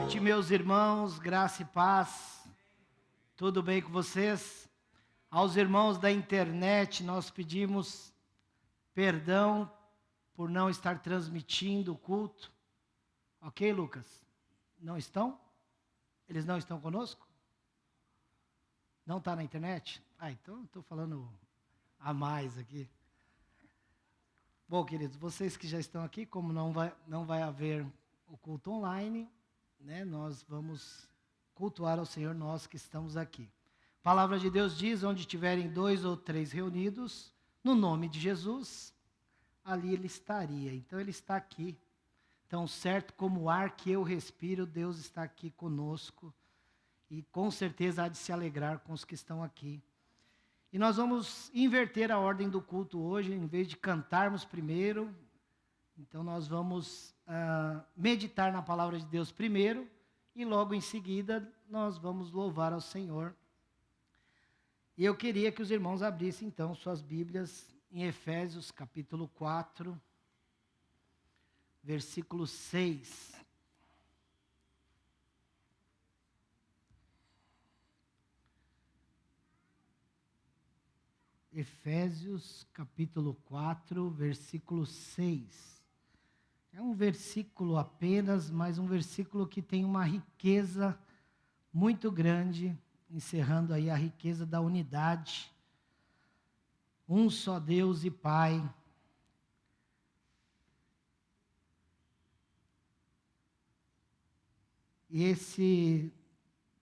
noite, meus irmãos, graça e paz. Tudo bem com vocês? Aos irmãos da internet, nós pedimos perdão por não estar transmitindo o culto. Ok, Lucas? Não estão? Eles não estão conosco? Não está na internet? Então estou falando a mais aqui. Bom, queridos, vocês que já estão aqui, como não vai haver o culto online, né, nós vamos cultuar ao Senhor, nós que estamos aqui. A palavra de Deus diz, onde tiverem 2 ou 3 reunidos, no nome de Jesus, ali Ele estaria. Então Ele está aqui. Então, certo como o ar que eu respiro, Deus está aqui conosco. E com certeza há de se alegrar com os que estão aqui. E nós vamos inverter a ordem do culto hoje, em vez de cantarmos primeiro. Então nós vamos meditar na palavra de Deus primeiro, e logo em seguida nós vamos louvar ao Senhor. E eu queria que os irmãos abrissem então suas Bíblias em Efésios capítulo 4, versículo 6. Efésios capítulo 4, versículo 6. É um versículo apenas, mas um versículo que tem uma riqueza muito grande, encerrando aí a riqueza da unidade. Um só Deus e Pai. E esse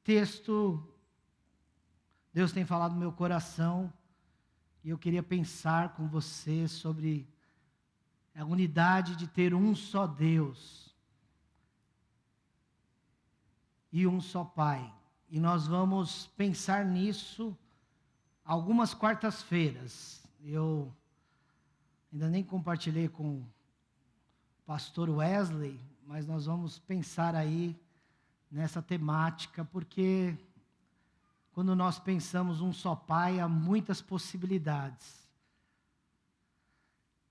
texto, Deus tem falado no meu coração, e eu queria pensar com você sobre a unidade de ter um só Deus e um só Pai. E nós vamos pensar nisso algumas quartas-feiras. Eu ainda nem compartilhei com o pastor Wesley, mas nós vamos pensar aí nessa temática, porque quando nós pensamos um só Pai, há muitas possibilidades.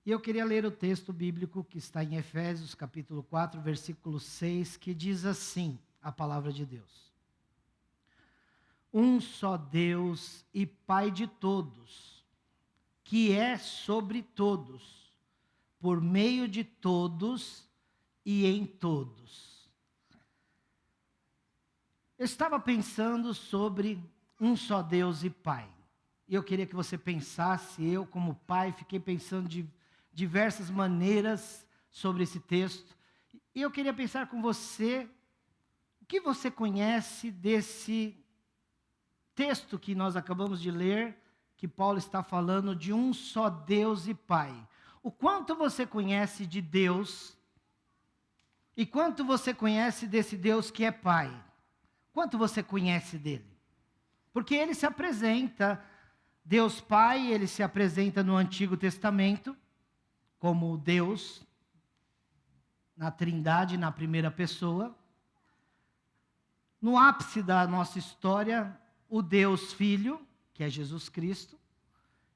E eu queria ler o texto bíblico que está em Efésios, capítulo 4, versículo 6, que diz assim, a palavra de Deus. Um só Deus e Pai de todos, que é sobre todos, por meio de todos e em todos. Eu estava pensando sobre um só Deus e Pai. E eu queria que você pensasse, eu como pai, fiquei pensando de diversas maneiras sobre esse texto. E eu queria pensar com você, o que você conhece desse texto que nós acabamos de ler, que Paulo está falando de um só Deus e Pai. O quanto você conhece de Deus, e quanto você conhece desse Deus que é Pai? Quanto você conhece dele? Porque ele se apresenta, Deus Pai, ele se apresenta no Antigo Testamento, como Deus, na Trindade, na primeira pessoa. No ápice da nossa história, o Deus Filho, que é Jesus Cristo.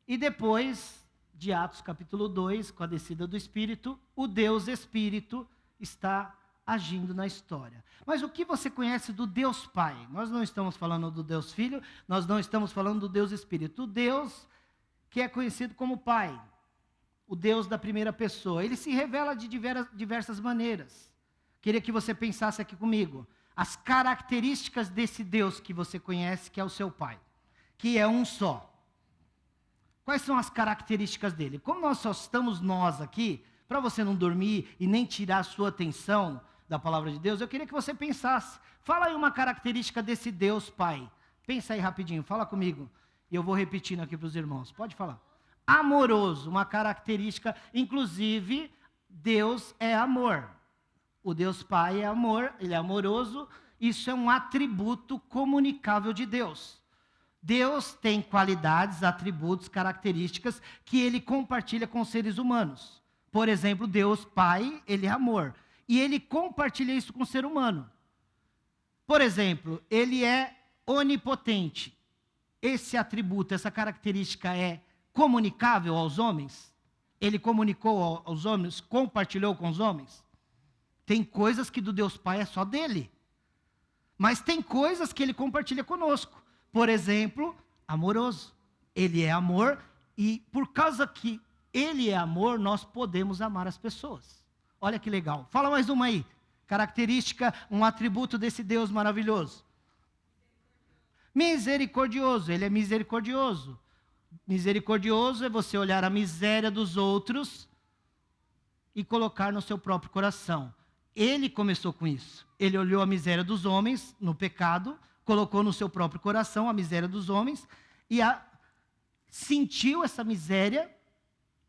E depois, de Atos capítulo 2, com a descida do Espírito, o Deus Espírito está agindo na história. Mas o que você conhece do Deus Pai? Nós não estamos falando do Deus Filho, nós não estamos falando do Deus Espírito. O Deus que é conhecido como Pai. O Deus da primeira pessoa, ele se revela de diversas maneiras. Queria que você pensasse aqui comigo, as características desse Deus que você conhece, que é o seu Pai, que é um só. Quais são as características dele? Como nós só estamos nós aqui, para você não dormir e nem tirar a sua atenção da palavra de Deus, eu queria que você pensasse, fala aí uma característica desse Deus Pai. Pensa aí rapidinho, fala comigo, e eu vou repetindo aqui para os irmãos, pode falar. Amoroso, uma característica, inclusive, Deus é amor. O Deus Pai é amor, ele é amoroso, isso é um atributo comunicável de Deus. Deus tem qualidades, atributos, características que ele compartilha com os seres humanos. Por exemplo, Deus Pai, ele é amor, e ele compartilha isso com o ser humano. Por exemplo, ele é onipotente. Esse atributo, essa característica é comunicável aos homens? Ele comunicou aos homens, compartilhou com os homens? Tem coisas que do Deus Pai é só dele. Mas tem coisas que ele compartilha conosco. Por exemplo, amoroso. Ele é amor e por causa que ele é amor, nós podemos amar as pessoas. Olha que legal. Fala mais uma aí. Característica, um atributo desse Deus maravilhoso. Misericordioso. Ele é misericordioso. Misericordioso é você olhar a miséria dos outros e colocar no seu próprio coração. Ele começou com isso. Ele olhou a miséria dos homens no pecado, colocou no seu próprio coração a miséria dos homens e sentiu essa miséria,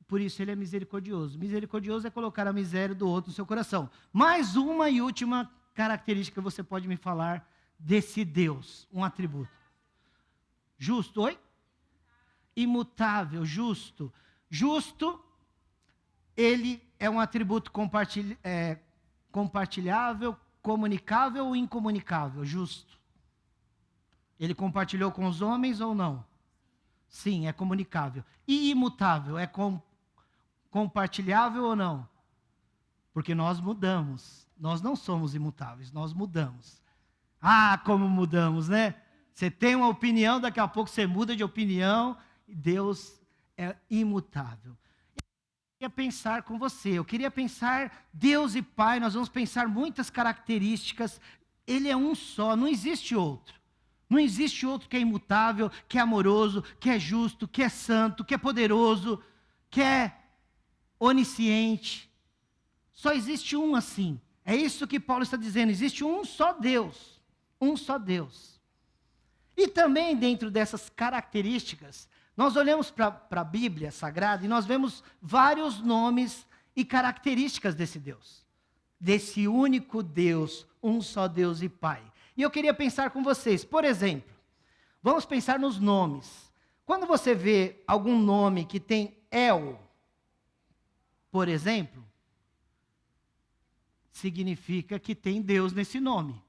por isso ele é misericordioso. Misericordioso é colocar a miséria do outro no seu coração. Mais uma e última característica que você pode me falar desse Deus, um atributo. Justo, oi? Imutável, justo. Justo, ele é um atributo compartilhável, comunicável ou incomunicável? Justo. Ele compartilhou com os homens ou não? Sim, é comunicável. E imutável, é compartilhável ou não? Porque nós mudamos. Nós não somos imutáveis, nós mudamos. Ah, como mudamos, né? Você tem uma opinião, daqui a pouco você muda de opinião. Deus é imutável. Eu queria pensar com você, eu queria pensar Deus e Pai, nós vamos pensar muitas características. Ele é um só, não existe outro. Não existe outro que é imutável, que é amoroso, que é justo, que é santo, que é poderoso, que é onisciente. Só existe um assim. É isso que Paulo está dizendo, existe um só Deus. Um só Deus. E também dentro dessas características, nós olhamos para a Bíblia Sagrada e nós vemos vários nomes e características desse Deus. Desse único Deus, um só Deus e Pai. E eu queria pensar com vocês, por exemplo, vamos pensar nos nomes. Quando você vê algum nome que tem El, por exemplo, significa que tem Deus nesse nome.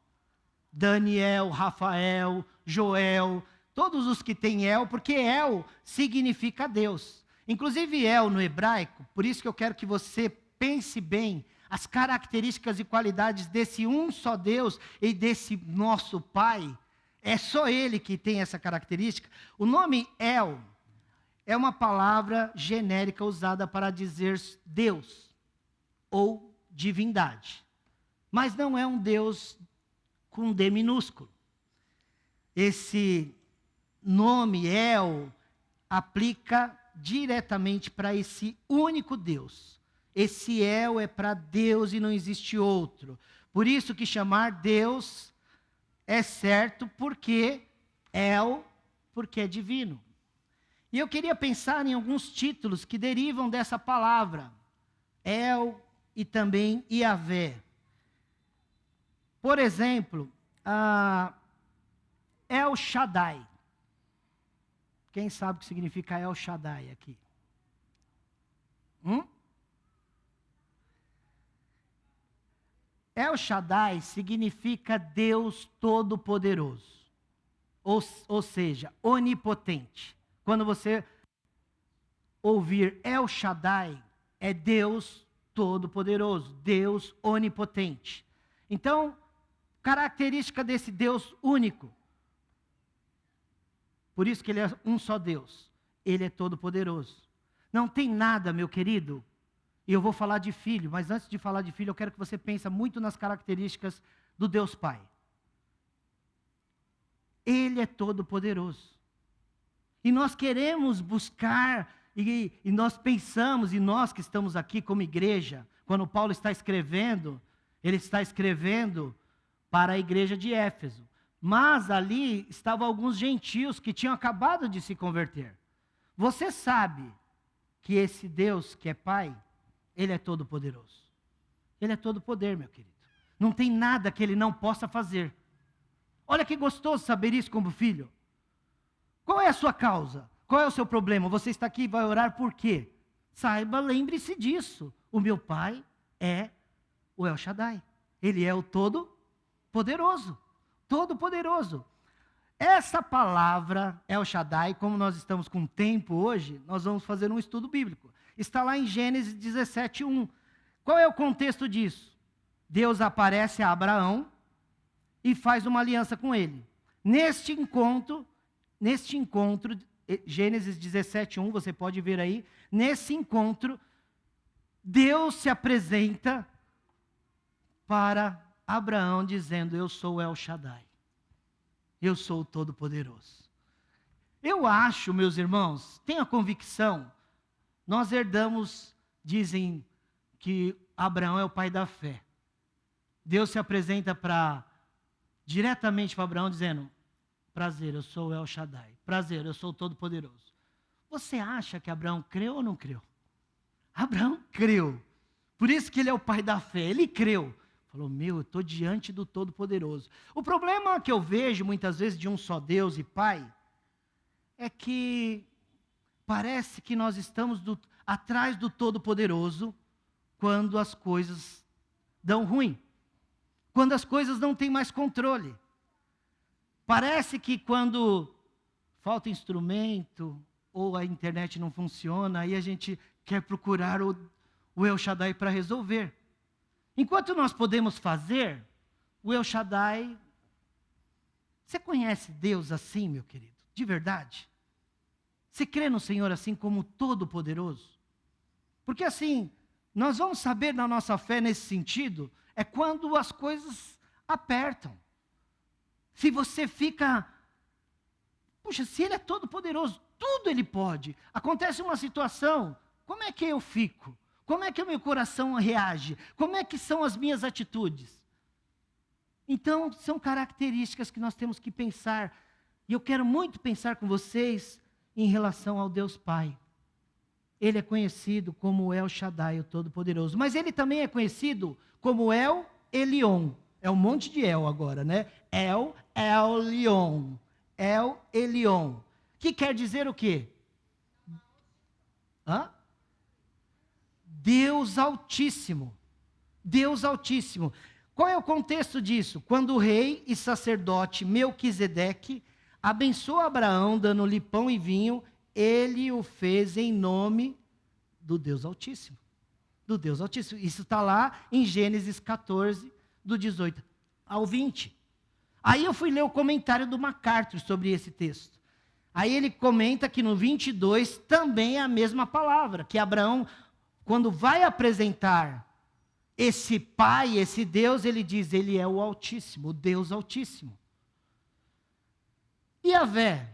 Daniel, Rafael, Joel, todos os que têm El, porque El significa Deus. Inclusive El no hebraico, por isso que eu quero que você pense bem as características e qualidades desse um só Deus e desse nosso Pai. É só Ele que tem essa característica. O nome El é uma palavra genérica usada para dizer Deus ou divindade. Mas não é um Deus com D minúsculo. Esse nome El aplica diretamente para esse único Deus. Esse El é para Deus e não existe outro. Por isso que chamar Deus é certo, porque El, porque é divino. E eu queria pensar em alguns títulos que derivam dessa palavra. El e também Yahvé. Por exemplo, El Shaddai. Quem sabe o que significa El Shaddai aqui? El Shaddai significa Deus Todo-Poderoso. Ou seja, onipotente. Quando você ouvir El Shaddai, é Deus Todo-Poderoso, Deus onipotente. Então, característica desse Deus único. Por isso que ele é um só Deus. Ele é todo-poderoso. Não tem nada, meu querido, e eu vou falar de filho, mas antes de falar de filho, eu quero que você pense muito nas características do Deus Pai. Ele é todo-poderoso. E nós queremos buscar, e nós pensamos, e nós que estamos aqui como igreja, quando Paulo está escrevendo, ele está escrevendo para a igreja de Éfeso. Mas ali estavam alguns gentios que tinham acabado de se converter. Você sabe que esse Deus que é Pai, Ele é todo poderoso. Ele é todo poder, meu querido. Não tem nada que Ele não possa fazer. Olha que gostoso saber isso como filho. Qual é a sua causa? Qual é o seu problema? Você está aqui e vai orar por quê? Saiba, lembre-se disso. O meu Pai é o El Shaddai. Ele é o todo-poderoso. Todo-poderoso. Essa palavra, El Shaddai, como nós estamos com tempo hoje, nós vamos fazer um estudo bíblico. Está lá em Gênesis 17:1. Qual é o contexto disso? Deus aparece a Abraão e faz uma aliança com ele. Neste encontro, Gênesis 17:1, você pode ver aí, nesse encontro, Deus se apresenta para Abraão dizendo: eu sou El Shaddai, eu sou o Todo-Poderoso. Eu acho, meus irmãos, tenho a convicção, nós herdamos, dizem que Abraão é o pai da fé. Deus se apresenta diretamente para Abraão dizendo: prazer, eu sou El Shaddai, prazer, eu sou o Todo-Poderoso. Você acha que Abraão creu ou não creu? Abraão creu, por isso que ele é o pai da fé, ele creu. Falou: eu estou diante do Todo-Poderoso. O problema que eu vejo muitas vezes de um só Deus e Pai, é que parece que nós estamos atrás do Todo-Poderoso quando as coisas dão ruim, quando as coisas não têm mais controle. Parece que quando falta instrumento, ou a internet não funciona, aí a gente quer procurar o El Shaddai para resolver. Enquanto nós podemos fazer, o El Shaddai... Você conhece Deus assim, meu querido? De verdade? Você crê no Senhor assim como Todo-Poderoso? Porque assim, nós vamos saber na nossa fé nesse sentido, é quando as coisas apertam. Se você fica... Puxa, se Ele é Todo-Poderoso, tudo Ele pode. Acontece uma situação, como é que eu fico? Como é que o meu coração reage? Como é que são as minhas atitudes? Então, são características que nós temos que pensar. E eu quero muito pensar com vocês em relação ao Deus Pai. Ele é conhecido como El Shaddai, o Todo-Poderoso. Mas ele também é conhecido como El Elyon. É um monte de El agora, né? El Elyon. El Elyon. Que quer dizer o quê? Deus Altíssimo. Deus Altíssimo. Qual é o contexto disso? Quando o rei e sacerdote Melquisedeque abençoou Abraão, dando-lhe pão e vinho, ele o fez em nome do Deus Altíssimo. Do Deus Altíssimo. Isso está lá em Gênesis 14, do 18 ao 20. Aí eu fui ler o comentário do MacArthur sobre esse texto. Aí ele comenta que no 22 também é a mesma palavra, que Abraão, quando vai apresentar esse Pai, esse Deus, ele diz: ele é o Altíssimo, o Deus Altíssimo. Yahvé.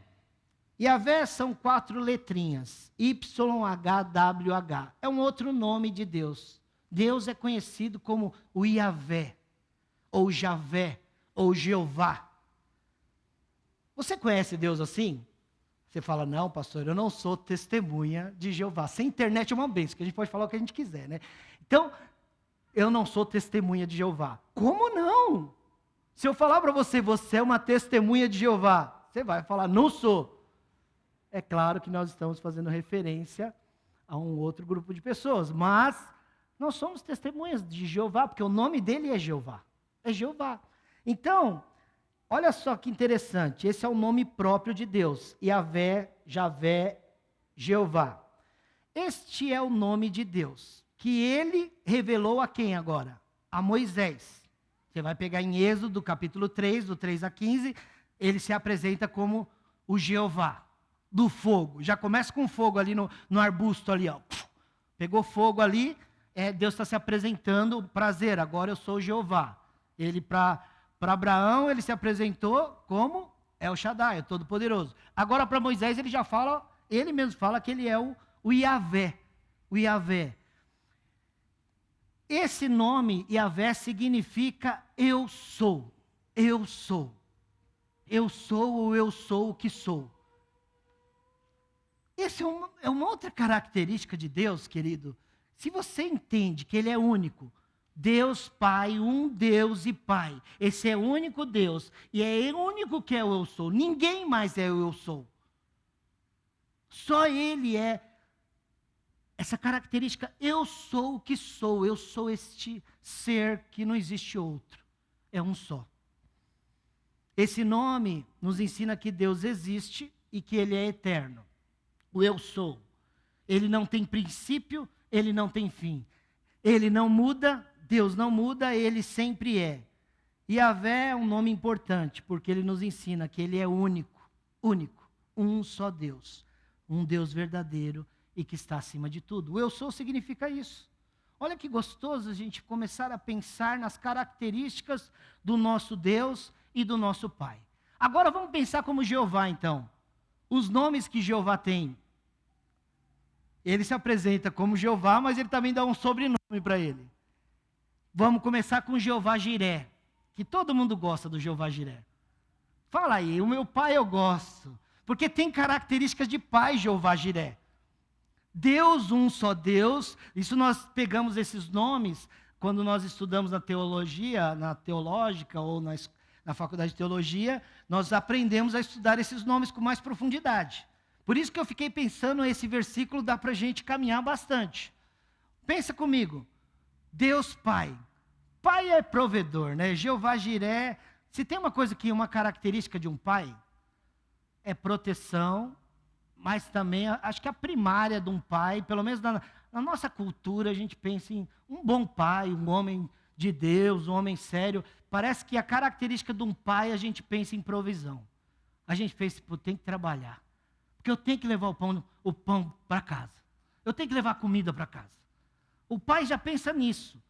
Yahvé são 4 letrinhas, YHWH. É um outro nome de Deus. Deus é conhecido como o Yahvé, ou Javé, ou Jeová. Você conhece Deus assim? Você fala: não, pastor, eu não sou testemunha de Jeová. Sem internet é uma bênção, que a gente pode falar o que a gente quiser, né? Então, eu não sou testemunha de Jeová. Como não? Se eu falar para você, você é uma testemunha de Jeová, você vai falar: não sou. É claro que nós estamos fazendo referência a um outro grupo de pessoas, mas nós somos testemunhas de Jeová, porque o nome dele é Jeová. É Jeová. Então, olha só que interessante, esse é o nome próprio de Deus, Yahvé, Javé, Jeová. Este é o nome de Deus, que ele revelou a quem agora? A Moisés. Você vai pegar em Êxodo, capítulo 3, do 3 a 15, ele se apresenta como o Jeová, do fogo. Já começa com fogo ali no arbusto ali, ó. Pegou fogo ali, Deus está se apresentando: prazer, agora eu sou o Jeová. Ele, para Abraão, ele se apresentou como El Shaddai, o Todo-Poderoso. Agora para Moisés ele já fala, ele mesmo fala que ele é o Yahvé. O Yahvé. Esse nome, Yahvé, significa eu sou. Eu sou. Eu sou ou eu sou o que sou. Essa é uma outra característica de Deus, querido. Se você entende que Ele é único, Deus Pai, um Deus e Pai. Esse é o único Deus. E é o único que é o eu sou. Ninguém mais é o eu sou. Só Ele é essa característica. Eu sou o que sou. Eu sou este ser que não existe outro. É um só. Esse nome nos ensina que Deus existe e que Ele é eterno. O eu sou. Ele não tem princípio, Ele não tem fim. Ele não muda, Deus não muda, Ele sempre é. Yahvé é um nome importante, porque ele nos ensina que ele é único, único, um só Deus, um Deus verdadeiro e que está acima de tudo. O eu sou significa isso. Olha que gostoso a gente começar a pensar nas características do nosso Deus e do nosso Pai. Agora vamos pensar como Jeová, então. Os nomes que Jeová tem. Ele se apresenta como Jeová, mas ele também dá um sobrenome para ele. Vamos começar com Jeová Jiré, que todo mundo gosta do Jeová Jiré. Fala aí, o meu pai eu gosto, porque tem características de pai Jeová Jiré. Deus, um só Deus, isso nós pegamos esses nomes quando nós estudamos na teologia, na teológica ou na faculdade de teologia, nós aprendemos a estudar esses nomes com mais profundidade. Por isso que eu fiquei pensando, esse versículo dá para a gente caminhar bastante. Pensa comigo, Deus Pai. Pai é provedor, né? Jeová Jiré, se tem uma coisa que, uma característica de um pai, é proteção, mas também, acho que a primária de um pai, pelo menos na nossa cultura, a gente pensa em um bom pai, um homem de Deus, um homem sério. Parece que a característica de um pai, a gente pensa em provisão. A gente pensa, pô, tem que trabalhar. Porque eu tenho que levar o pão para casa. Eu tenho que levar comida para casa. O pai já pensa nisso.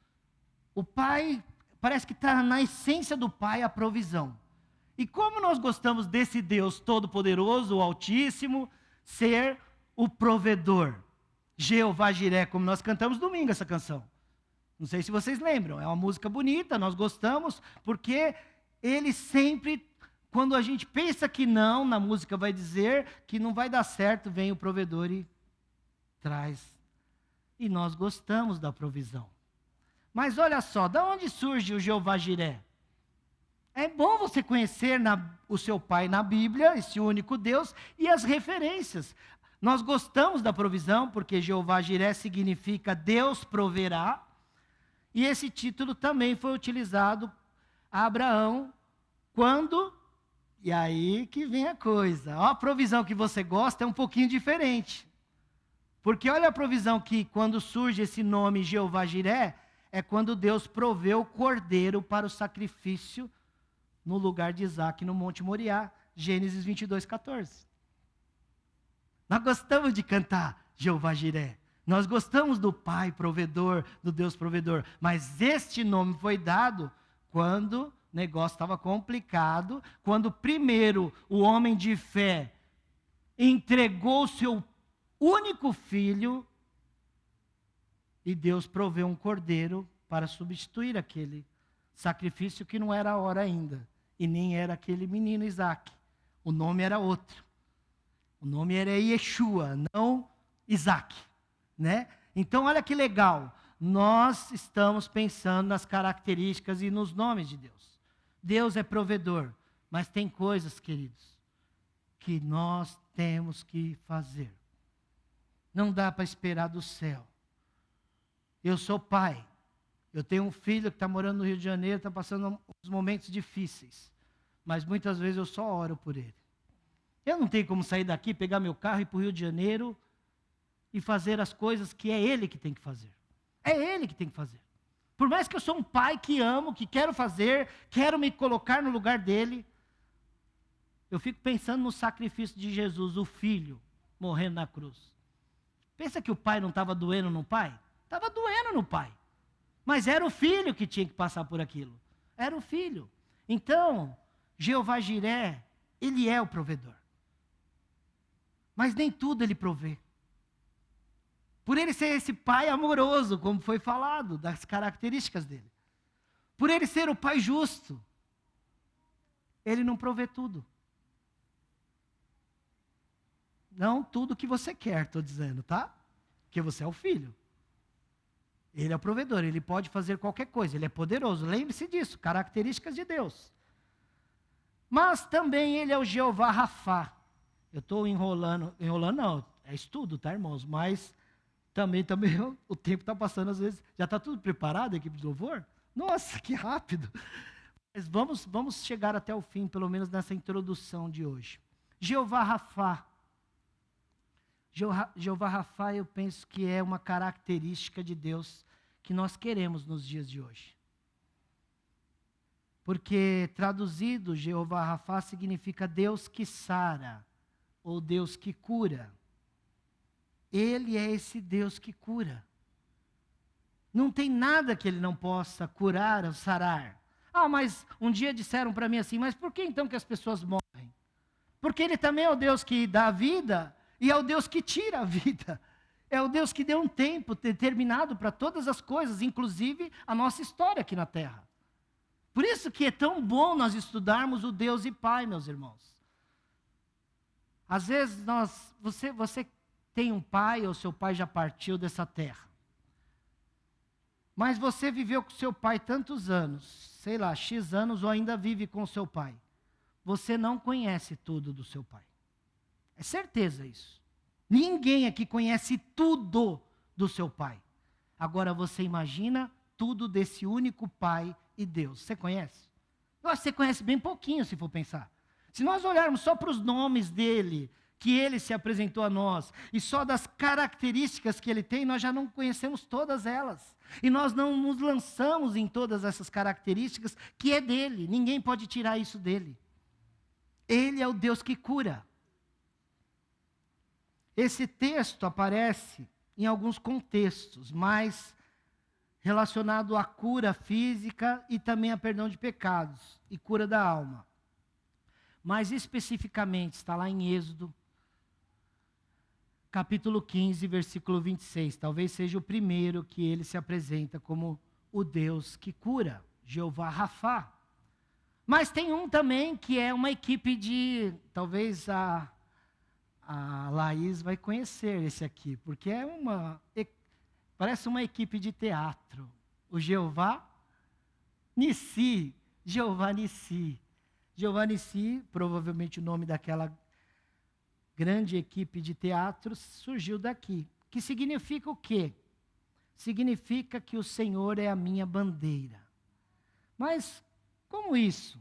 O pai, parece que está na essência do pai a provisão. E como nós gostamos desse Deus todo-poderoso, o Altíssimo, ser o provedor. Jeová Jiré, como nós cantamos domingo essa canção. Não sei se vocês lembram, é uma música bonita, nós gostamos, porque ele sempre, quando a gente pensa que não, na música vai dizer que não vai dar certo, vem o provedor e traz. E nós gostamos da provisão. Mas olha só, de onde surge o Jeová Jiré? É bom você conhecer o seu pai na Bíblia, esse único Deus, e as referências. Nós gostamos da provisão, porque Jeová Jiré significa Deus proverá, e esse título também foi utilizado a Abraão quando, e aí que vem a coisa, a provisão que você gosta é um pouquinho diferente. Porque olha a provisão que quando surge esse nome Jeová Jiré, é quando Deus proveu o cordeiro para o sacrifício no lugar de Isaac, no Monte Moriá, Gênesis 22, 14. Nós gostamos de cantar Jeová Jiré. Nós gostamos do Pai provedor, do Deus provedor. Mas este nome foi dado quando o negócio estava complicado, quando primeiro o homem de fé entregou o seu único filho e Deus proveu um cordeiro para substituir aquele sacrifício que não era a hora ainda. E nem era aquele menino Isaac. O nome era outro. O nome era Yeshua, não Isaac. Né? Então, olha que legal. Nós estamos pensando nas características e nos nomes de Deus. Deus é provedor. Mas tem coisas, queridos, que nós temos que fazer. Não dá para esperar do céu. Eu sou pai. Eu tenho um filho que está morando no Rio de Janeiro, está passando uns momentos difíceis. Mas muitas vezes eu só oro por ele. Eu não tenho como sair daqui, pegar meu carro e ir para o Rio de Janeiro e fazer as coisas que é ele que tem que fazer. É ele que tem que fazer. Por mais que eu sou um pai que amo, que quero fazer, quero me colocar no lugar dele, eu fico pensando no sacrifício de Jesus, o filho, morrendo na cruz. Pensa que o pai não estava doendo no pai? Estava doendo no pai. Mas era o filho que tinha que passar por aquilo. Era o filho. Então, Jeová Jiré, ele é o provedor. Mas nem tudo ele provê. Por ele ser esse pai amoroso, como foi falado, das características dele. Por ele ser o pai justo, ele não provê tudo. Não tudo que você quer, estou dizendo, tá? Porque você é o filho. Ele é o provedor, ele pode fazer qualquer coisa, ele é poderoso. Lembre-se disso, características de Deus. Mas também ele é o Jeová Rafá. Eu estou enrolando não, é estudo, tá, irmãos? Mas também o tempo está passando às vezes. Já está tudo preparado, a equipe de louvor? Nossa, que rápido. Mas vamos chegar até o fim, pelo menos nessa introdução de hoje. Jeová Rafá. Jeová Rafá, eu penso que é uma característica de Deus que nós queremos nos dias de hoje. Porque traduzido, Jeová Rafá significa Deus que sara, ou Deus que cura. Ele é esse Deus que cura. Não tem nada que ele não possa curar ou sarar. Ah, mas um dia disseram para mim assim, mas por que então que as pessoas morrem? Porque ele também é o Deus que dá a vida e é o Deus que tira a vida. É o Deus que deu um tempo determinado para todas as coisas, inclusive a nossa história aqui na terra. Por isso que é tão bom nós estudarmos o Deus e Pai, meus irmãos. Às vezes você tem um pai ou seu pai já partiu dessa terra. Mas você viveu com seu pai tantos anos, sei lá, X anos ou ainda vive com seu pai. Você não conhece tudo do seu pai. É certeza isso. Ninguém aqui conhece tudo do seu pai. Agora você imagina tudo desse único pai e Deus. Você conhece? Eu acho que você conhece bem pouquinho, se for pensar. Se nós olharmos só para os nomes dele, que ele se apresentou a nós, e só das características que ele tem, nós já não conhecemos todas elas. E nós não nos lançamos em todas essas características que é dele. Ninguém pode tirar isso dele. Ele é o Deus que cura. Esse texto aparece em alguns contextos, mas relacionado à cura física e também a perdão de pecados e cura da alma. Mais especificamente, está lá em Êxodo, capítulo 15, versículo 26. Talvez seja o primeiro que ele se apresenta como o Deus que cura, Jeová Rafá. Mas tem um também que é uma equipe de, talvez a Laís vai conhecer esse aqui, porque parece uma equipe de teatro. O Jeová Nissi, Jeová Nissi. Jeová Nissi, provavelmente o nome daquela grande equipe de teatro, surgiu daqui. Que significa o quê? Significa que o Senhor é a minha bandeira. Mas como isso?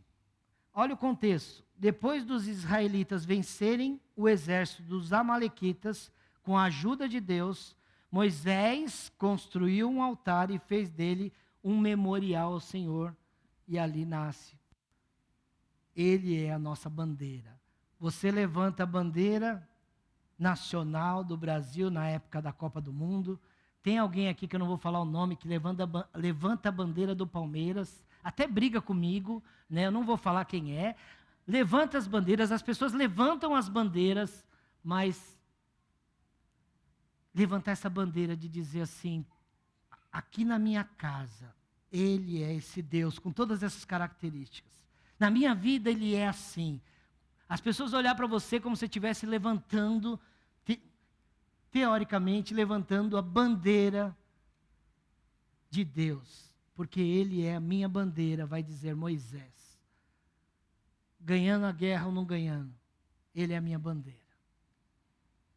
Olha o contexto. Depois dos israelitas vencerem o exército dos amalequitas, com a ajuda de Deus, Moisés construiu um altar e fez dele um memorial ao Senhor. E ali nasce. Ele é a nossa bandeira. Você levanta a bandeira nacional do Brasil na época da Copa do Mundo. Tem alguém aqui que eu não vou falar o nome, que levanta a bandeira do Palmeiras, até briga comigo, né? Eu não vou falar quem é. Levanta as bandeiras, as pessoas levantam as bandeiras, mas levantar essa bandeira de dizer assim, aqui na minha casa, Ele é esse Deus, com todas essas características. Na minha vida, Ele é assim. As pessoas olhar para você como se estivesse levantando, teoricamente, levantando a bandeira de Deus. Porque Ele é a minha bandeira, vai dizer Moisés. Ganhando a guerra ou não ganhando, Ele é a minha bandeira.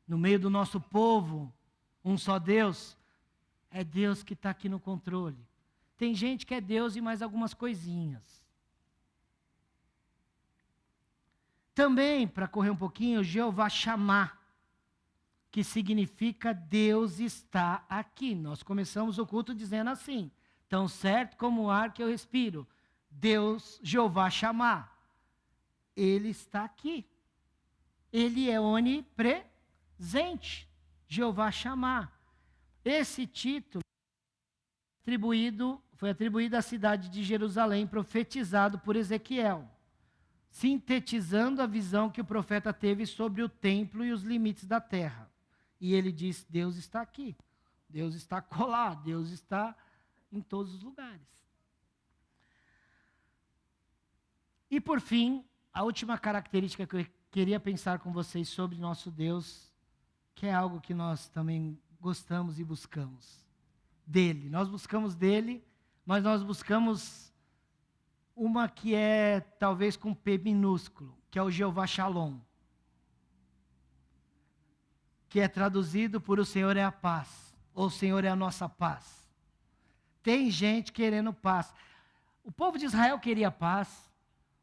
No meio do nosso povo, um só Deus, é Deus que está aqui no controle. Tem gente que é Deus e mais algumas coisinhas. Também, para correr um pouquinho, Jeová Chamá, que significa Deus está aqui. Nós começamos o culto dizendo assim, tão certo como o ar que eu respiro, Deus, Jeová Chamá, Ele está aqui. Ele é onipresente, Jeová Chamá. Esse título foi atribuído à cidade de Jerusalém, profetizado por Ezequiel, sintetizando a visão que o profeta teve sobre o templo e os limites da terra. E ele diz, Deus está aqui, Deus está acolá, Deus está em todos os lugares. E por fim, a última característica que eu queria pensar com vocês sobre nosso Deus, que é algo que nós também gostamos e buscamos, dele. Nós buscamos dele, mas nós buscamos uma que é talvez com P minúsculo, que é o Jeová Shalom, que é traduzido por o Senhor é a paz, ou o Senhor é a nossa paz. Tem gente querendo paz. O povo de Israel queria paz,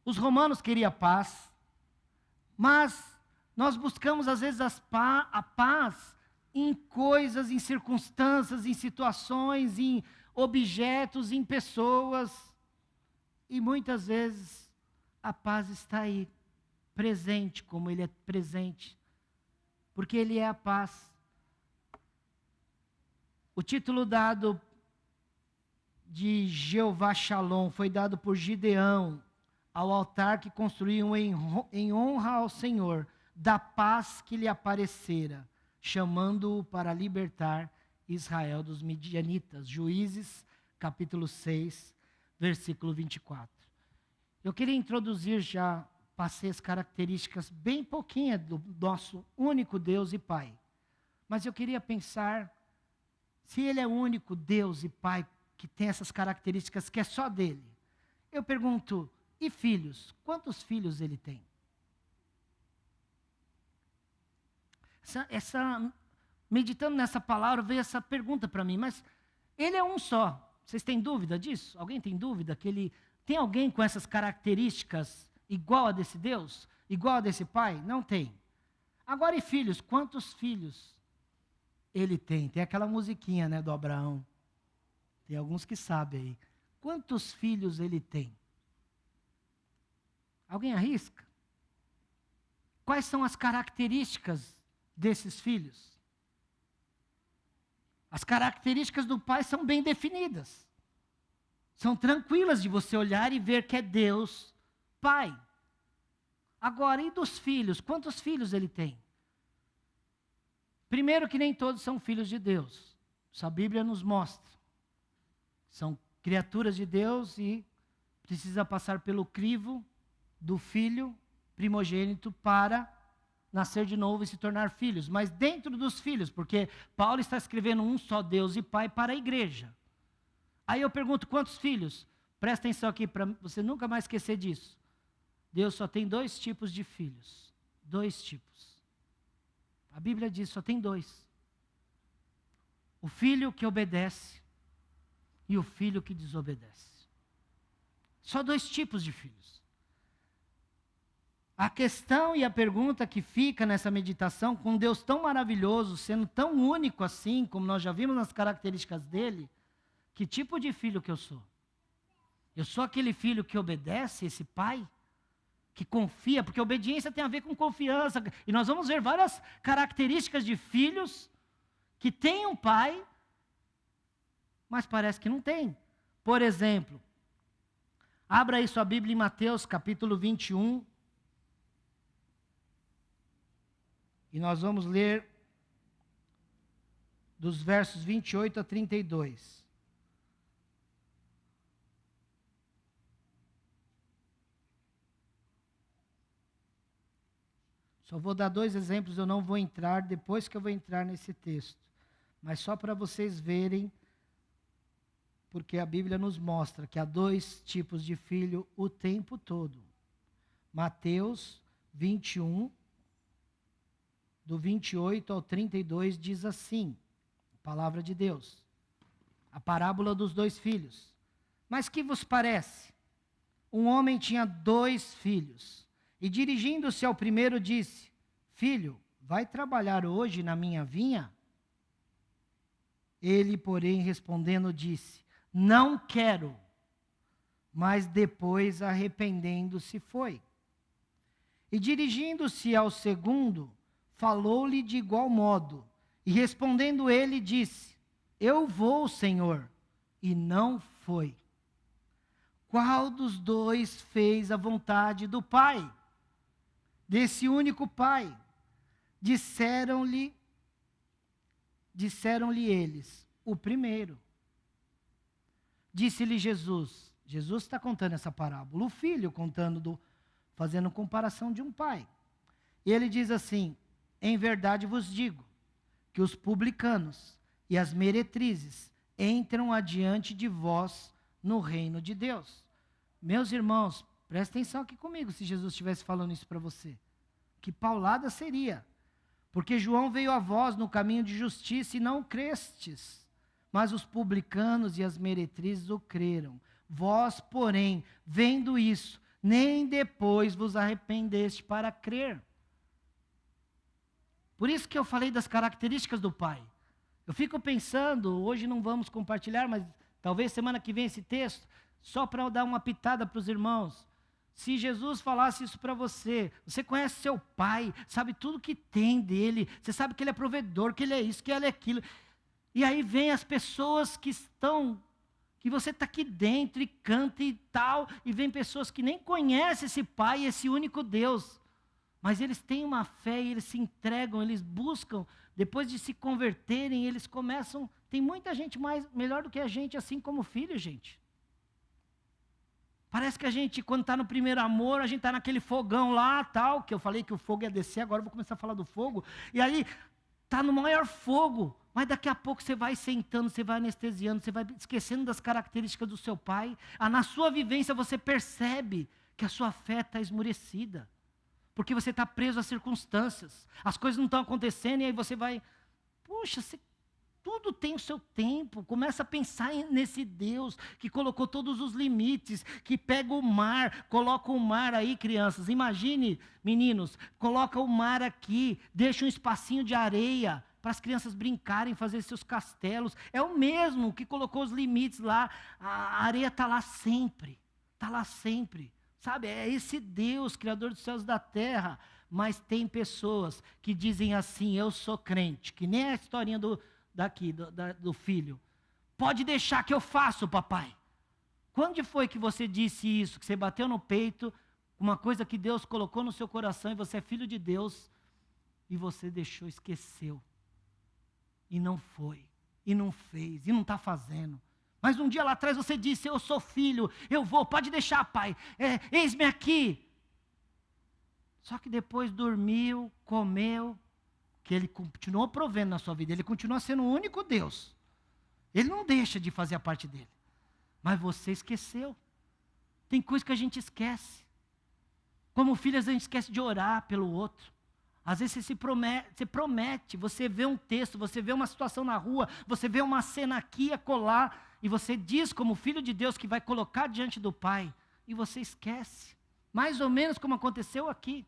os romanos queriam paz, mas nós buscamos às vezes a paz em coisas, em circunstâncias, em situações, em objetos, em pessoas. E muitas vezes a paz está aí, presente, como Ele é presente, porque Ele é a paz. O título dado de Jeová Shalom foi dado por Gideão ao altar que construíam em honra ao Senhor, da paz que lhe aparecera, chamando-o para libertar Israel dos midianitas. Juízes, capítulo 6, versículo 24. Eu queria introduzir já, passei as características bem pouquinhas do nosso único Deus e Pai. Mas eu queria pensar, se Ele é o único Deus e Pai que tem essas características que é só dele. Eu pergunto, e filhos? Quantos filhos Ele tem? Meditando nessa palavra, veio essa pergunta para mim, mas Ele é um só. Vocês têm dúvida disso? Alguém tem dúvida que Ele... Tem alguém com essas características igual a desse Deus? Igual a desse Pai? Não tem. Agora, e filhos? Quantos filhos Ele tem? Tem aquela musiquinha, né, do Abraão. Tem alguns que sabem aí. Quantos filhos Ele tem? Alguém arrisca? Quais são as características desses filhos? As características do Pai são bem definidas. São tranquilas de você olhar e ver que é Deus Pai. Agora, e dos filhos? Quantos filhos Ele tem? Primeiro que nem todos são filhos de Deus. Isso a Bíblia nos mostra. São criaturas de Deus e precisa passar pelo crivo do filho primogênito para nascer de novo e se tornar filhos. Mas dentro dos filhos, porque Paulo está escrevendo um só Deus e Pai para a igreja. Aí eu pergunto, quantos filhos? Presta atenção aqui para você nunca mais esquecer disso. Deus só tem 2 tipos de filhos. 2 tipos. A Bíblia diz, só tem 2. O filho que obedece e o filho que desobedece. Só 2 tipos de filhos. A questão e a pergunta que fica nessa meditação, com Deus tão maravilhoso, sendo tão único assim, como nós já vimos nas características dele, que tipo de filho que eu sou? Eu sou aquele filho que obedece esse pai? Que confia? Porque obediência tem a ver com confiança. E nós vamos ver várias características de filhos que têm um pai, mas parece que não tem. Por exemplo, abra aí sua Bíblia em Mateus capítulo 21. E nós vamos ler dos versos 28 a 32. Só vou dar 2 exemplos, eu não vou entrar, depois que eu vou entrar nesse texto. Mas só para vocês verem, porque a Bíblia nos mostra que há 2 tipos de filho o tempo todo. Mateus 21, do 28 ao 32, diz assim, a palavra de Deus, a parábola dos 2 filhos. Mas que vos parece? Um homem tinha 2 filhos. E dirigindo-se ao primeiro disse, filho, vai trabalhar hoje na minha vinha? Ele, porém, respondendo, disse, não quero. Mas depois, arrependendo-se, foi. E dirigindo-se ao segundo, falou-lhe de igual modo. E respondendo ele, disse, eu vou, Senhor. E não foi. Qual dos 2 fez a vontade do Pai? Desse único Pai. Disseram-lhe eles, o primeiro. Disse-lhe Jesus está contando essa parábola, o filho contando, fazendo comparação de um pai. E ele diz assim, em verdade vos digo, que os publicanos e as meretrizes entram adiante de vós no reino de Deus. Meus irmãos, presta atenção aqui comigo, se Jesus estivesse falando isso para você. Que paulada seria. Porque João veio a vós no caminho de justiça e não crestes. Mas os publicanos e as meretrizes o creram. Vós, porém, vendo isso, nem depois vos arrependeste para crer. Por isso que eu falei das características do Pai. Eu fico pensando, hoje não vamos compartilhar, mas talvez semana que vem esse texto, Só para eu dar uma pitada para os irmãos. Se Jesus falasse isso para você, você conhece seu pai, sabe tudo que tem dele, você sabe que ele é provedor, que ele é isso, que ele é aquilo. E aí vem as pessoas que você está aqui dentro e canta e tal, e vem pessoas que nem conhecem esse pai, esse único Deus. Mas eles têm uma fé e eles se entregam, eles buscam, depois de se converterem, eles começam. Tem muita gente melhor do que a gente, assim como filho, gente. Parece que a gente, quando está no primeiro amor, a gente está naquele fogão lá, tal, que eu falei que o fogo ia descer, agora eu vou começar a falar do fogo. E aí, está no maior fogo, mas daqui a pouco você vai sentando, você vai anestesiando, você vai esquecendo das características do seu pai. Na sua vivência você percebe que a sua fé está esmurecida. Porque você está preso às circunstâncias. As coisas não estão acontecendo e aí você vai... Puxa, tudo tem o seu tempo. Começa a pensar nesse Deus que colocou todos os limites, que pega o mar, coloca o mar aí, crianças. Imagine, meninos, coloca o mar aqui, deixa um espacinho de areia para as crianças brincarem, fazer seus castelos. É o mesmo que colocou os limites lá. A areia está lá sempre. Está lá sempre. Sabe, é esse Deus, Criador dos céus e da terra. Mas tem pessoas que dizem assim, eu sou crente, que nem a historinha do filho. Pode deixar que eu faço, papai. Quando foi que você disse isso, que você bateu no peito, uma coisa que Deus colocou no seu coração, e você é filho de Deus, e você deixou, esqueceu. E não foi, e não fez, e não está fazendo. Mas um dia lá atrás você disse, eu sou filho, eu vou, pode deixar, pai, eis-me aqui. Só que depois dormiu, comeu, que ele continuou provendo na sua vida, ele continua sendo o único Deus. Ele não deixa de fazer a parte dele. Mas você esqueceu. Tem coisa que a gente esquece. Como filhos, a gente esquece de orar pelo outro. Às vezes você promete, você vê um texto, você vê uma situação na rua, você vê uma cena aqui, acolá, e você diz como filho de Deus que vai colocar diante do Pai, e você esquece. Mais ou menos como aconteceu aqui.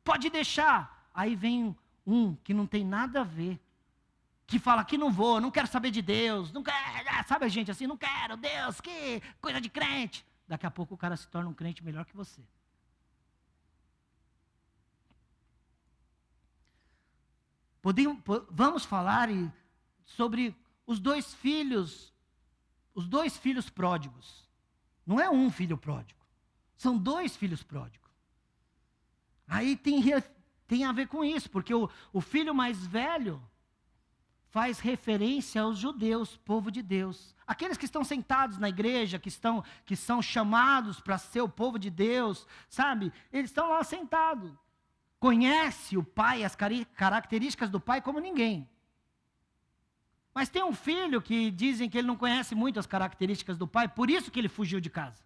Pode deixar. Aí vem um que não tem nada a ver, que fala que não vou, não quero saber de Deus, não quero, sabe a gente assim, não quero, Deus, que coisa de crente. Daqui a pouco o cara se torna um crente melhor que você. Vamos falar sobre os dois filhos pródigos. Não é um filho pródigo, são dois filhos pródigos. Aí tem a ver com isso, porque o filho mais velho faz referência aos judeus, povo de Deus. Aqueles que estão sentados na igreja, que são chamados para ser o povo de Deus, sabe? Eles estão lá sentados. Conhece o pai, as características do pai como ninguém. Mas tem um filho que dizem que ele não conhece muito as características do pai, por isso que ele fugiu de casa.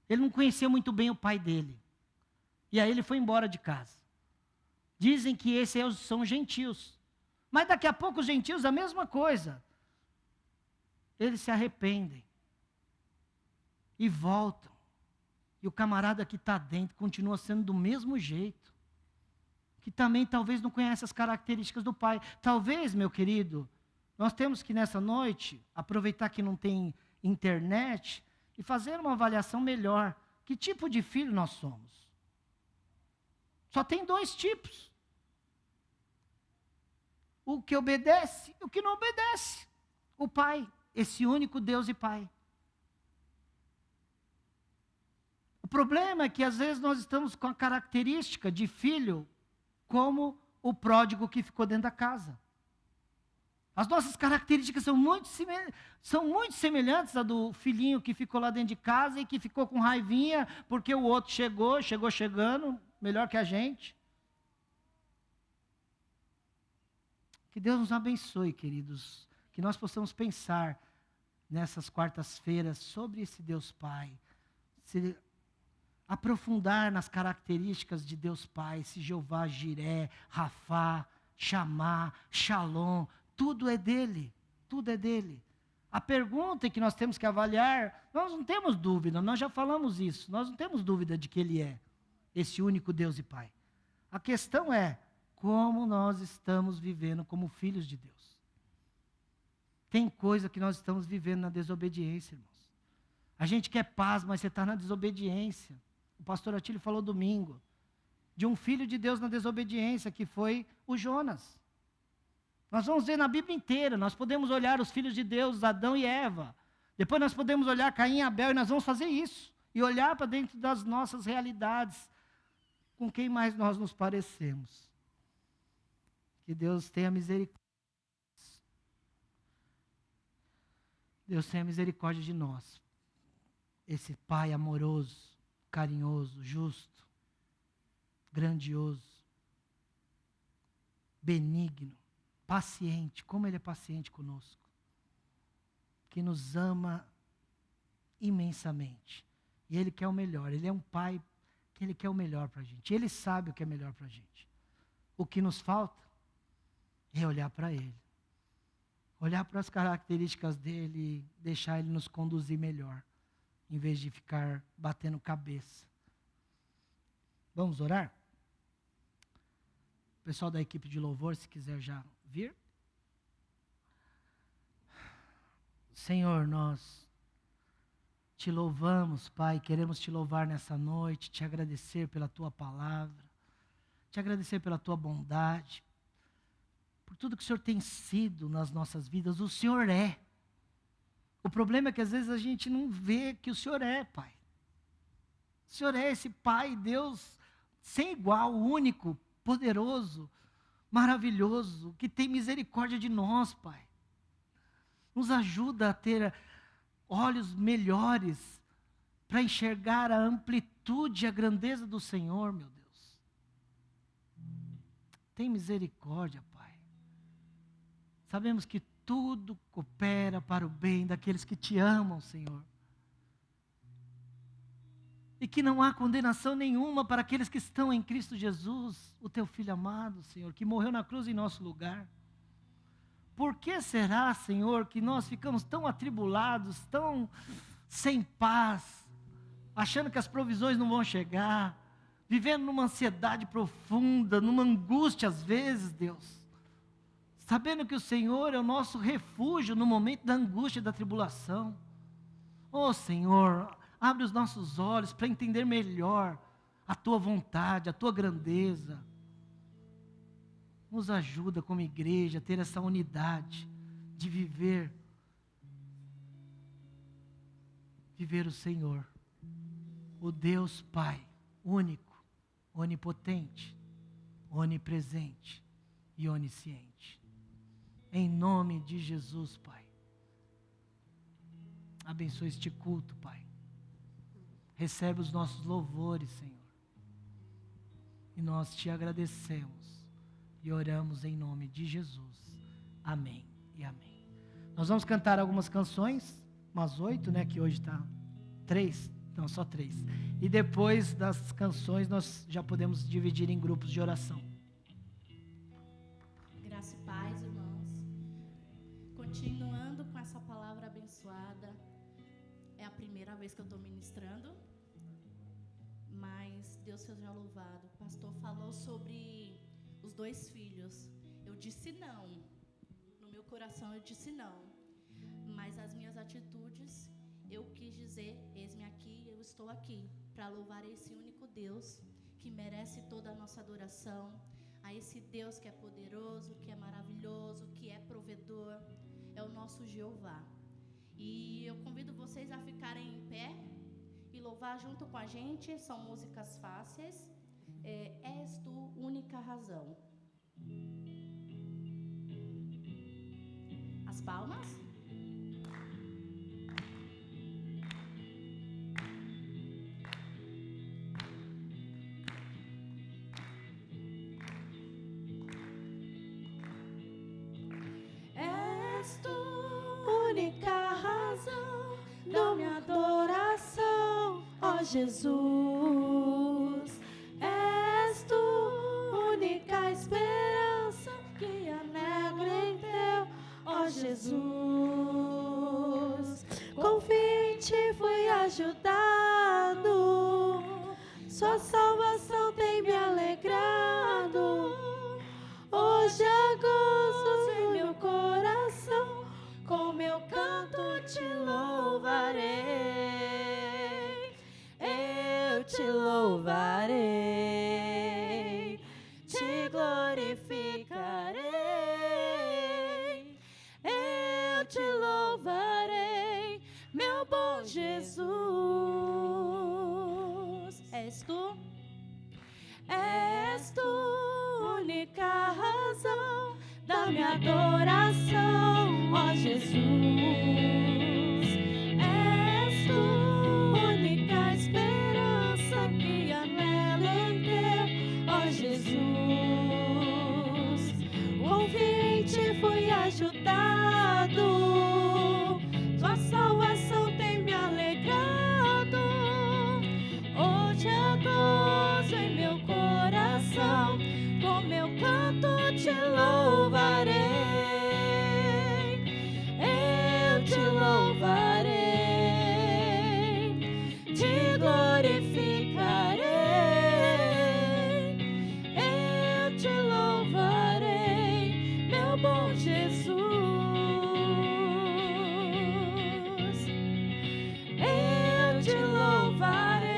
Ele não conhecia muito bem o pai dele. E aí ele foi embora de casa. Dizem que esses são gentios. Mas daqui a pouco os gentios, a mesma coisa. Eles se arrependem. E voltam. E o camarada que está dentro continua sendo do mesmo jeito. Que também talvez não conhece as características do pai. Talvez, meu querido, nós temos que nessa noite, aproveitar que não tem internet, e fazer uma avaliação melhor. Que tipo de filho nós somos? Só tem dois tipos. O que obedece e o que não obedece. O Pai, esse único Deus e Pai. O problema é que às vezes nós estamos com a característica de filho como o pródigo que ficou dentro da casa. As nossas características são muito semelhantes à do filhinho que ficou lá dentro de casa e que ficou com raivinha porque o outro chegou chegando, melhor que a gente. Que Deus nos abençoe, queridos. Que nós possamos pensar nessas quartas-feiras sobre esse Deus Pai. Se aprofundar nas características de Deus Pai, esse Jeová Jiré, Rafá, Chamá, Shalom, tudo é dele, tudo é dele. A pergunta que nós temos que avaliar, nós não temos dúvida, nós já falamos isso, nós não temos dúvida de que ele é esse único Deus e Pai. A questão é, como nós estamos vivendo como filhos de Deus. Tem coisa que nós estamos vivendo na desobediência, irmãos. A gente quer paz, mas você está na desobediência. O pastor Atílio falou domingo de um filho de Deus na desobediência, que foi o Jonas. Nós vamos ver na Bíblia inteira, nós podemos olhar os filhos de Deus, Adão e Eva. Depois nós podemos olhar Caim e Abel, e nós vamos fazer isso. E olhar para dentro das nossas realidades, com quem mais nós nos parecemos. Que Deus tenha misericórdia. Deus tenha misericórdia de nós. Esse Pai amoroso, carinhoso, justo, grandioso, benigno, paciente, como Ele é paciente conosco, que nos ama imensamente, e Ele quer o melhor. Ele é um Pai que Ele quer o melhor para a gente, Ele sabe o que é melhor para a gente. O que nos falta é olhar para Ele, olhar para as características dEle e deixar Ele nos conduzir melhor, em vez de ficar batendo cabeça. Vamos orar? O pessoal da equipe de louvor, se quiser já vir. Senhor, nós te louvamos, Pai, queremos te louvar nessa noite, te agradecer pela tua palavra, te agradecer pela tua bondade, por tudo que o Senhor tem sido nas nossas vidas. O Senhor é. O problema é que às vezes a gente não vê que o Senhor é, Pai. O Senhor é esse Pai, Deus sem igual, único, poderoso, maravilhoso, que tem misericórdia de nós, Pai. Nos ajuda a ter olhos melhores para enxergar a amplitude e a grandeza do Senhor, meu Deus. Tem misericórdia, Pai. Sabemos que tudo coopera para o bem daqueles que te amam, Senhor. E que não há condenação nenhuma para aqueles que estão em Cristo Jesus, o teu Filho amado, Senhor, que morreu na cruz em nosso lugar. Por que será, Senhor, que nós ficamos tão atribulados, tão sem paz, achando que as provisões não vão chegar, vivendo numa ansiedade profunda, numa angústia às vezes, Deus, sabendo que o Senhor é o nosso refúgio no momento da angústia e da tribulação. Oh, Senhor, abre os nossos olhos para entender melhor a tua vontade, a tua grandeza. Nos ajuda como igreja a ter essa unidade de viver o Senhor, o Deus Pai, único, onipotente, onipresente e onisciente. Em nome de Jesus, Pai. Abençoe este culto, Pai. Recebe os nossos louvores, Senhor. E nós te agradecemos. E oramos em nome de Jesus. Amém e amém. Nós vamos cantar algumas canções, umas 8, né? Que hoje está 3, não, só 3. E depois das canções nós já podemos dividir em grupos de oração. Graça e paz, irmãos. Continuando com essa palavra abençoada. É a primeira vez que eu estou ministrando. Mas Deus seja louvado. O pastor falou sobre os 2 filhos. Eu disse não. No meu coração eu disse não. Mas as minhas atitudes, eu quis dizer, eis-me aqui, eu estou aqui, para louvar esse único Deus, que merece toda a nossa adoração, a esse Deus que é poderoso, que é maravilhoso, que é provedor, é o nosso Jeová. E eu convido vocês a ficarem em pé e louvar junto com a gente. São músicas fáceis. És tu única razão. As palmas. És tu única razão, dou minha adoração, ó Jesus. És tu única esperança que anega em teu, ó Jesus. Com fim te fui ajudado, sua salvação tem me alegrado. Hoje há gozo em meu coração, com meu canto te louvarei. te louvarei, te glorificarei, eu te louvarei, meu bom Jesus. És tu única razão da minha adoração, ó Jesus. És tu única esperança que anelo em ter, ó Jesus. Confiei em ti, fui ajudado, tua salvação tem me alegrado. Hoje eu gozo em meu coração, com meu canto te louvarei, eu te louvarei, te glorificarei, eu te louvarei, meu bom Jesus. Eu te louvarei,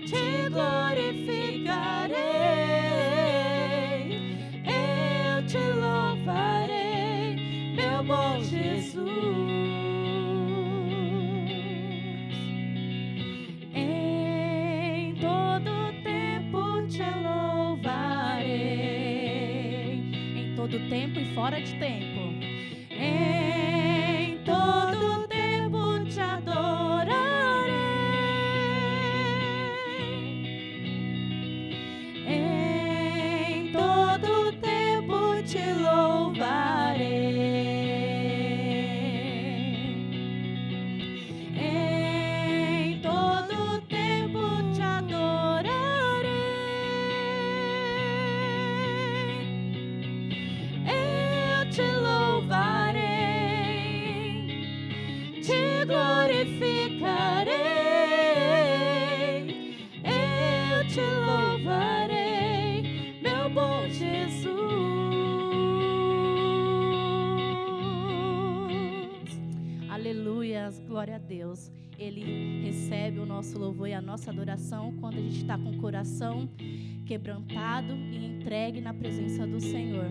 te glorificarei, eu te louvarei, meu bom Jesus. Em todo tempo te louvarei, em todo tempo e fora de tempo. Em todo tempo te adorarei, em todo tempo te louvarei, em todo tempo te adorarei, eu te louvarei, te glorificarei, eu te louvarei, meu bom Jesus. Aleluias, glória a Deus. Ele recebe o nosso louvor e a nossa adoração quando a gente está com o coração quebrantado e entregue na presença do Senhor.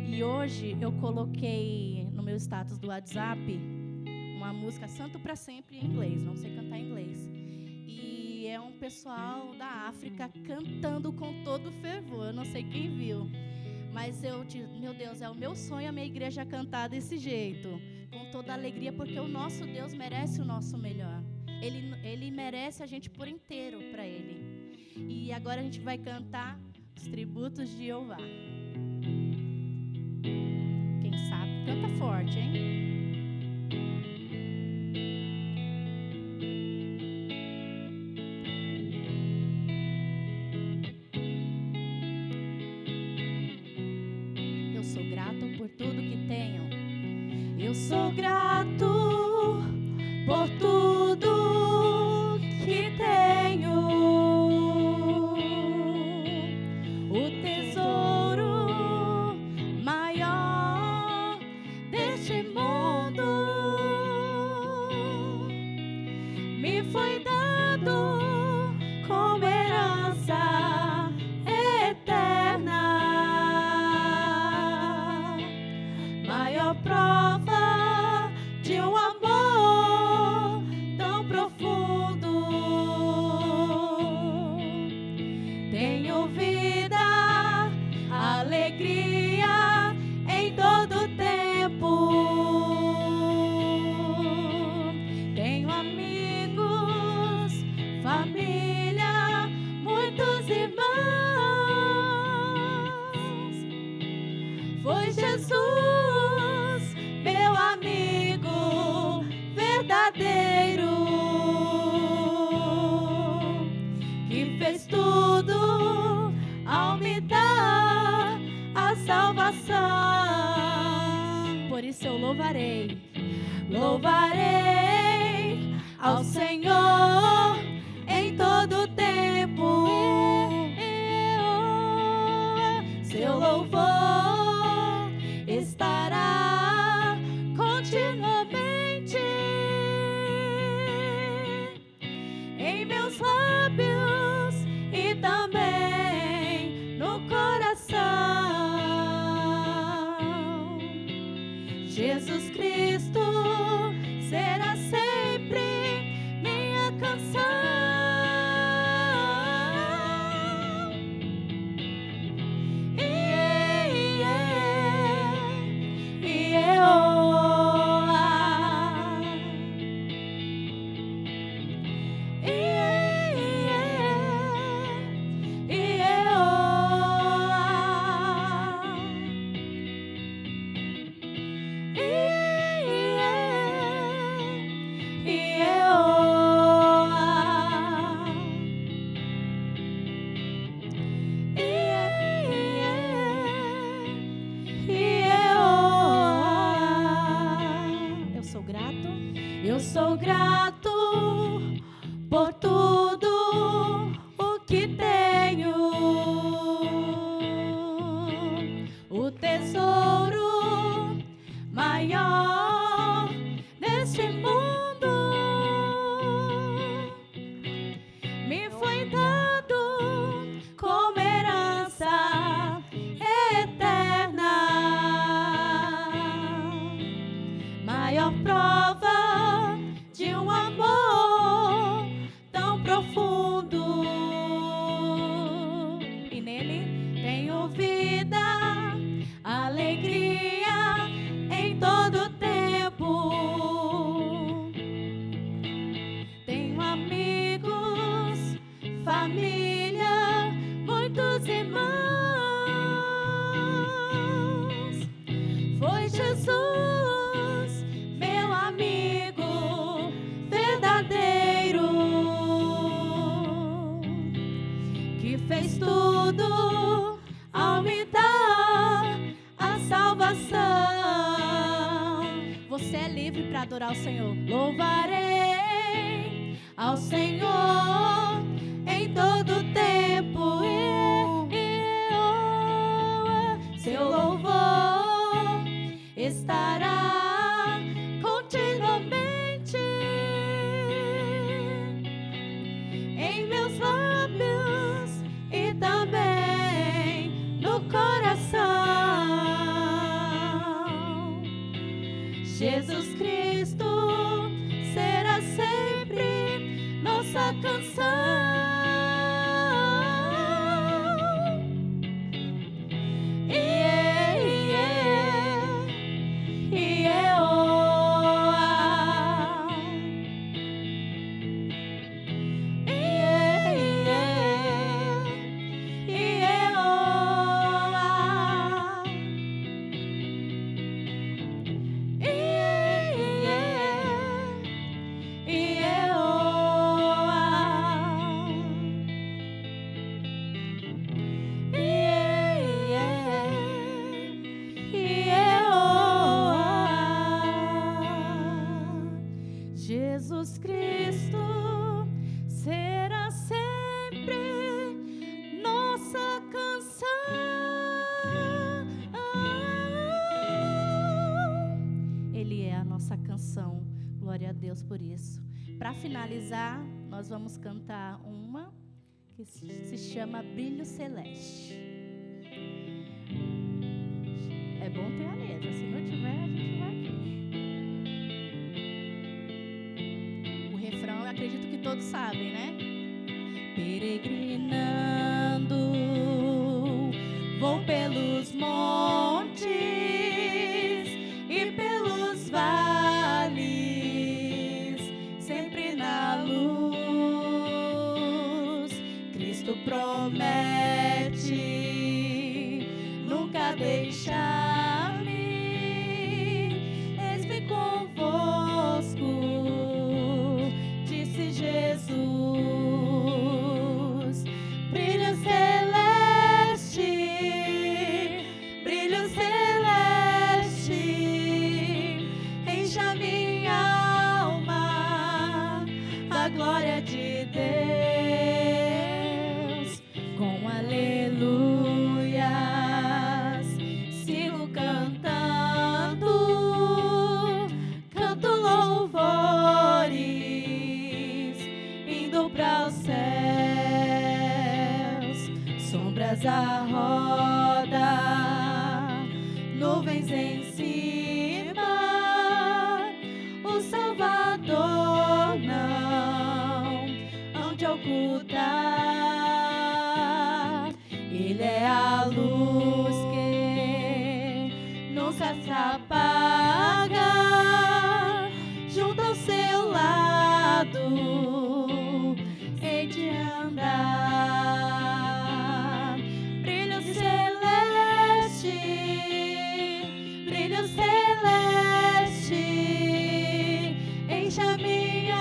E hoje eu coloquei no meu status do WhatsApp uma música Santo para Sempre em inglês, não sei cantar em inglês. E é um pessoal da África cantando com todo fervor, eu não sei quem viu. Mas meu Deus, é o meu sonho a minha igreja cantar desse jeito, com toda alegria, porque o nosso Deus merece o nosso melhor. Ele merece a gente por inteiro para Ele. E agora a gente vai cantar os tributos de Jeová. Quem sabe, canta forte, hein? Eu sou grato por tudo que tenho. Eu sou grato por tudo que tenho. O tesouro maior deste mundo me foi dado como herança eterna. Maior prova de um amor tão profundo. Tenho vida, alegria em todo tempo. Tenho amigos, família, muitos irmãos. Foi Jesus, meu amigo verdadeiro, que fez tudo ao me dar a salvação. Por isso eu louvarei, louvarei ao Senhor em todo tempo. Seu louvor estará continuamente em meus lábios e também no coração. Jesus Cristo será sempre minha canção. Eu sou grato por tudo o que tenho, o tesouro maior neste mundo me foi dado como herança eterna, maior prova de um amor tão profundo, e nele tenho vida, alegria em todo tempo. Tenho amigos, família, muitos irmãos. Foi Jesus, fez tudo ao me dar a salvação. Você é livre para adorar o Senhor. Louvarei ao Senhor em todo tempo. Seu louvor estará continuamente em meus lábios e também no coração. Jesus Cristo será sempre nossa canção. Jesus Cristo será sempre nossa canção. Ele é a nossa canção. Glória a Deus por isso. Para finalizar, nós vamos cantar uma que se chama Brilho Celeste. É bom ter a letra, se não tiver, a gente vai aqui. O refrão, eu acredito que todos sabem, né? Peregrinando, vou pelos montes e pelos vales, sempre na luz. Cristo promete nunca deixar-me, eis-me convosco, disse Jesus. Brilho celeste, brilho celeste, enche a minha alma, a glória de Deus, com aleluias, sigo cantando, canto louvores, indo pra Estrelas à roda, nuvens em cima, o Salvador não hão de ocultar. Ele é a luz que nunca se apaga, junto ao seu lado hei de andar. Brilho celeste, brilho celeste, enche a minha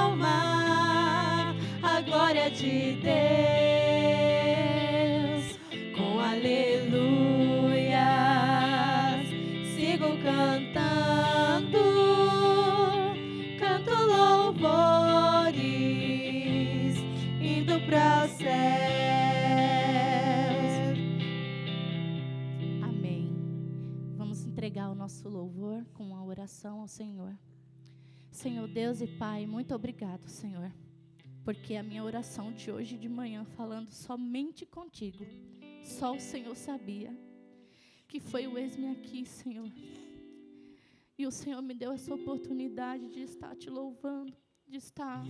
alma, a glória de Deus, com aleluias, sigo cantando, canto louvores, indo para os céus. Amém. Vamos entregar o nosso louvor com uma oração ao Senhor. Senhor Deus e Pai, muito obrigado, Senhor, porque a minha oração de hoje de manhã, falando somente contigo, só o Senhor sabia, que foi o eis-me aqui, Senhor. E o Senhor me deu essa oportunidade de estar te louvando, de estar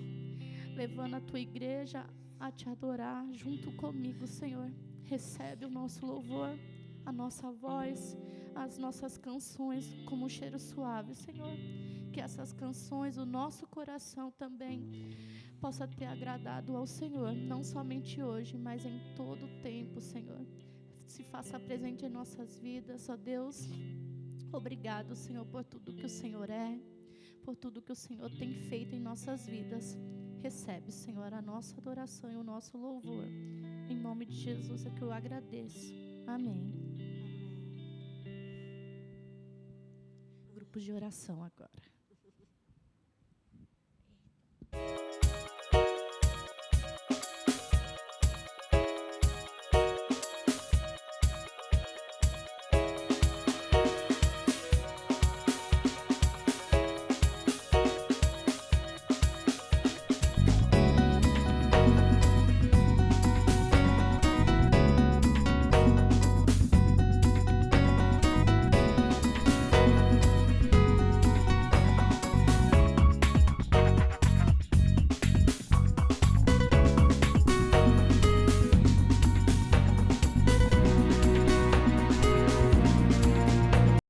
levando a tua igreja a te adorar junto comigo, Senhor. Recebe o nosso louvor, a nossa voz, as nossas canções como um cheiro suave, Senhor. Que essas canções, o nosso coração também possa ter agradado ao Senhor, não somente hoje, mas em todo o tempo, Senhor. Se faça presente em nossas vidas, ó Deus. Obrigado, Senhor, por tudo que o Senhor é, por tudo que o Senhor tem feito em nossas vidas. Recebe, Senhor, a nossa adoração e o nosso louvor. Em nome de Jesus é que eu agradeço. Amém. Grupo de oração agora.